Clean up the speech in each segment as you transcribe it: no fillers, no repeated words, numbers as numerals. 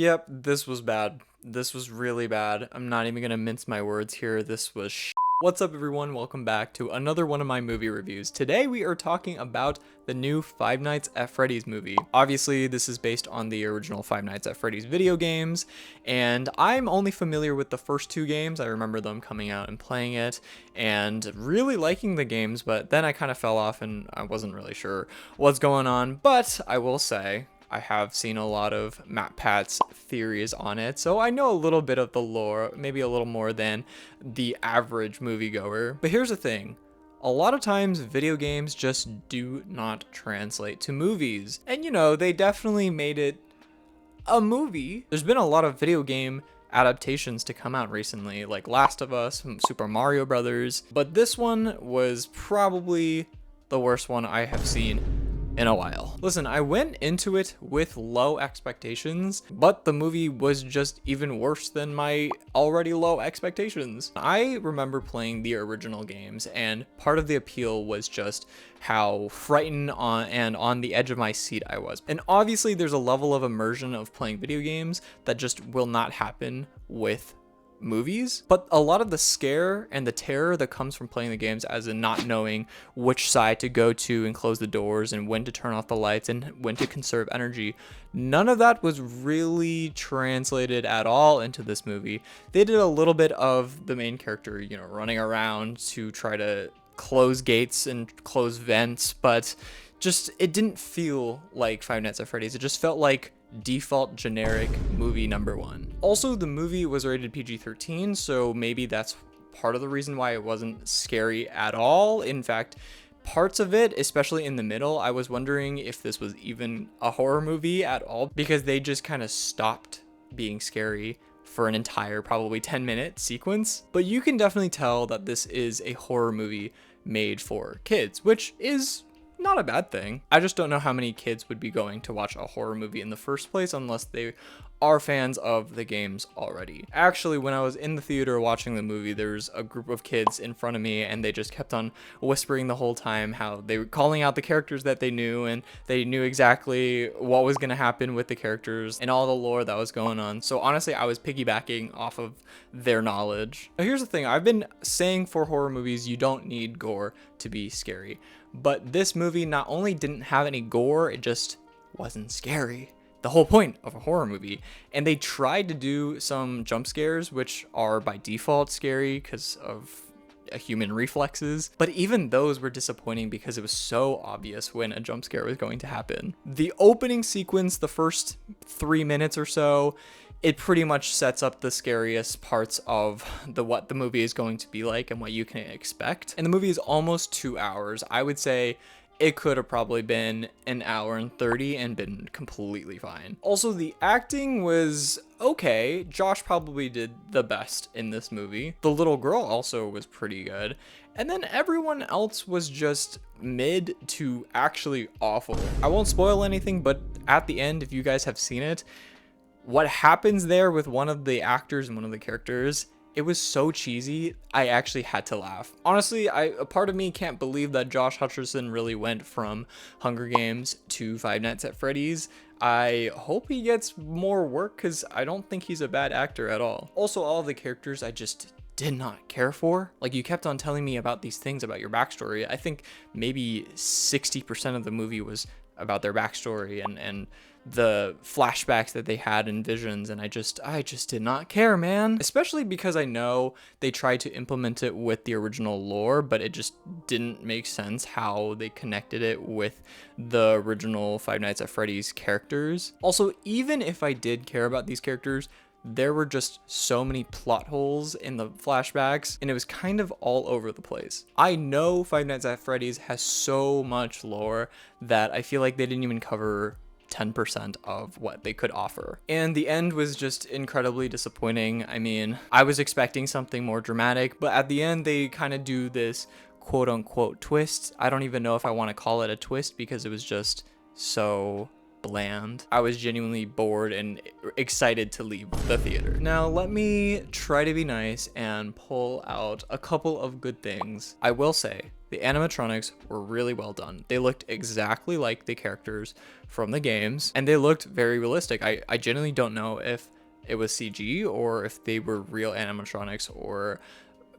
Yep, this was bad. This was really bad. I'm not even gonna mince my words here. This was What's up, everyone? Welcome back to another one of my movie reviews. Today we are talking about the new Five Nights at Freddy's movie. Obviously, this is based on the original Five Nights at Freddy's video games, and I'm only familiar with the first two games. I remember them coming out and playing it, and really liking the games, but then I kind of fell off and I wasn't really sure what's going on. But I will say, I have seen a lot of Matt Pat's theories on it, so I know a little bit of the lore, maybe a little more than the average moviegoer. But here's the thing. A lot of times video games just do not translate to movies. And you know, they definitely made it a movie. There's been a lot of video game adaptations to come out recently, like Last of Us, Super Mario Brothers, but this one was probably the worst one I have seen in a while. Listen, I went into it with low expectations, but the movie was just even worse than my already low expectations. I remember playing the original games, and part of the appeal was just how frightened and on the edge of my seat I was. And obviously there's a level of immersion of playing video games that just will not happen with movies, but a lot of the scare and the terror that comes from playing the games, as in not knowing which side to go to and close the doors and when to turn off the lights and when to conserve energy, none of that was really translated at all into this movie. They did a little bit of the main character, you know, running around to try to close gates and close vents, but just it didn't feel like Five Nights at Freddy's. It just felt like default generic movie number one. Also, the movie was rated PG-13, so maybe that's part of the reason why it wasn't scary at all. In fact, parts of it, especially in the middle, I was wondering if this was even a horror movie at all, because they just kind of stopped being scary for an entire probably 10-minute sequence. But you can definitely tell that this is a horror movie made for kids, which is not a bad thing. I just don't know how many kids would be going to watch a horror movie in the first place unless they are fans of the games already. Actually, when I was in the theater watching the movie, there's a group of kids in front of me and they just kept on whispering the whole time how they were calling out the characters that they knew, and they knew exactly what was going to happen with the characters and all the lore that was going on. So honestly, I was piggybacking off of their knowledge. Now here's the thing. I've been saying for horror movies, you don't need gore to be scary. But this movie not only didn't have any gore, it just wasn't scary. The whole point of a horror movie. And they tried to do some jump scares, which are by default scary because of human reflexes. But even those were disappointing because it was so obvious when a jump scare was going to happen. The opening sequence, the first 3 minutes or so, it pretty much sets up the scariest parts of what the movie is going to be like and what you can expect. And the movie is almost 2 hours. I would say it could have probably been an hour and 30 and been completely fine. Also, the acting was okay. Josh probably did the best in this movie. The little girl also was pretty good. And then everyone else was just mid to actually awful. I won't spoil anything, but at the end, if you guys have seen it, what happens there with one of the actors and one of the characters, it was so cheesy, I actually had to laugh. Honestly, a part of me can't believe that Josh Hutcherson really went from Hunger Games to Five Nights at Freddy's. I hope he gets more work because I don't think he's a bad actor at all. Also, all of the characters I just did not care for. Like, you kept on telling me about these things about your backstory. I think maybe 60% of the movie was about their backstory and the flashbacks that they had in visions, and I just did not care, man. Especially because I know they tried to implement it with the original lore, but it just didn't make sense how they connected it with the original Five Nights at Freddy's characters. Also, even if I did care about these characters, there were just so many plot holes in the flashbacks, and it was kind of all over the place. I know Five Nights at Freddy's has so much lore that I feel like they didn't even cover 10% of what they could offer. And the end was just incredibly disappointing. I mean, I was expecting something more dramatic, but at the end they kind of do this quote unquote twist. I don't even know if I want to call it a twist because it was just so bland. I was genuinely bored and excited to leave the theater. Now, let me try to be nice and pull out a couple of good things. I will say, the animatronics were really well done. They looked exactly like the characters from the games, and they looked very realistic. I genuinely don't know if it was CG or if they were real animatronics or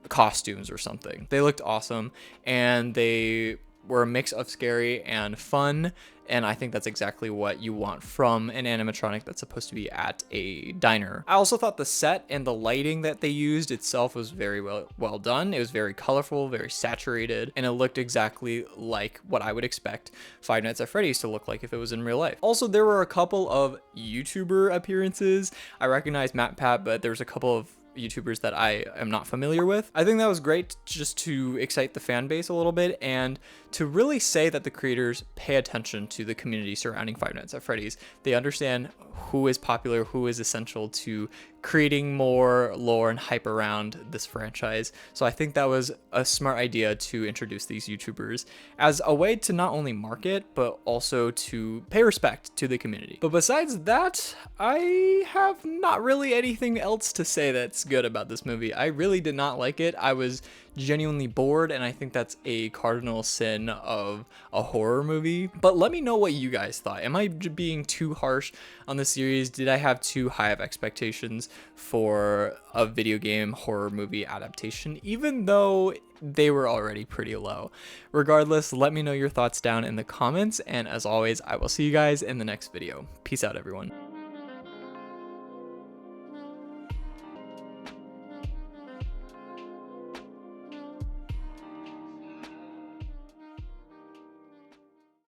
costumes or something. They looked awesome, and they were a mix of scary and fun, and I think that's exactly what you want from an animatronic that's supposed to be at a diner. I also thought the set and the lighting that they used itself was very well done. It was very colorful, very saturated, and it looked exactly like what I would expect Five Nights at Freddy's to look like if it was in real life. Also, there were a couple of YouTuber appearances. I recognize Matt Pat, but there's a couple of YouTubers that I am not familiar with. I think that was great just to excite the fan base a little bit and to really say that the creators pay attention to the community surrounding Five Nights at Freddy's. They understand who is popular, who is essential to creating more lore and hype around this franchise. So I think that was a smart idea to introduce these YouTubers as a way to not only market, but also to pay respect to the community. But besides that, I have not really anything else to say that's good about this movie. I really did not like it. I was genuinely bored, and I think that's a cardinal sin of a horror movie. But let me know what you guys thought. Am I being too harsh on the series? Did I have too high of expectations for a video game horror movie adaptation, even though they were already pretty low? Regardless, let me know your thoughts down in the comments, and as always, I will see you guys in the next video. Peace out, everyone.